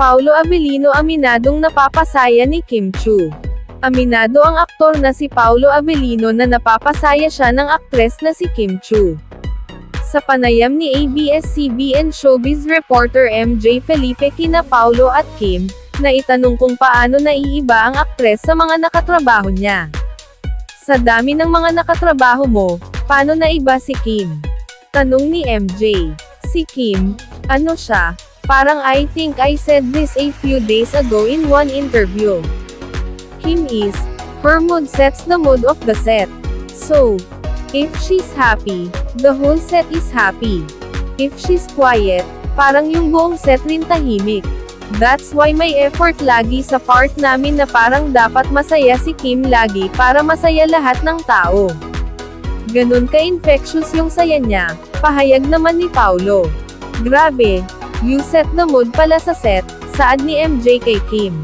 Paolo Avellino aminadong napapasaya ni Kim Chiu. Aminado ang aktor na si Paolo Avellino na napapasaya siya ng aktres na si Kim Chiu. Sa panayam ni ABS-CBN showbiz reporter MJ Felipe kina Paolo at Kim, na itanong kung paano naiiba ang aktres sa mga nakatrabaho niya. Sa dami ng mga nakatrabaho mo, paano naiba si Kim? Tanong ni MJ. Si Kim, ano siya? Parang I think I said this a few days ago in one interview. Kim is, her mood sets the mood of the set. So, if she's happy, the whole set is happy. If she's quiet, parang yung buong set rin tahimik. That's why may effort lagi sa part namin na parang dapat masaya si Kim lagi para masaya lahat ng tao. Ganun ka-infectious yung saya niya, pahayag naman ni Paolo. Grabe, you set the mood pala sa set, saad ni MJ kay Kim.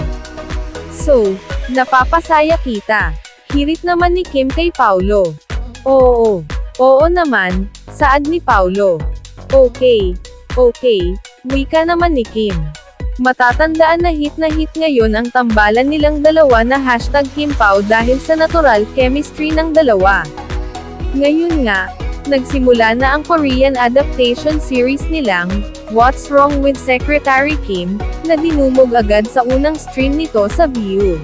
So, napapasaya kita. Hirit naman ni Kim kay Paolo. Oo naman, saad ni Paolo. Okay, wika naman ni Kim. Matatandaan na hit ngayon ang tambalan nilang dalawa na #KimPao dahil sa natural chemistry ng dalawa. Ngayon nga, nagsimula na ang Korean adaptation series nilang, What's Wrong with Secretary Kim, na dinumog agad sa unang stream nito sa Viu.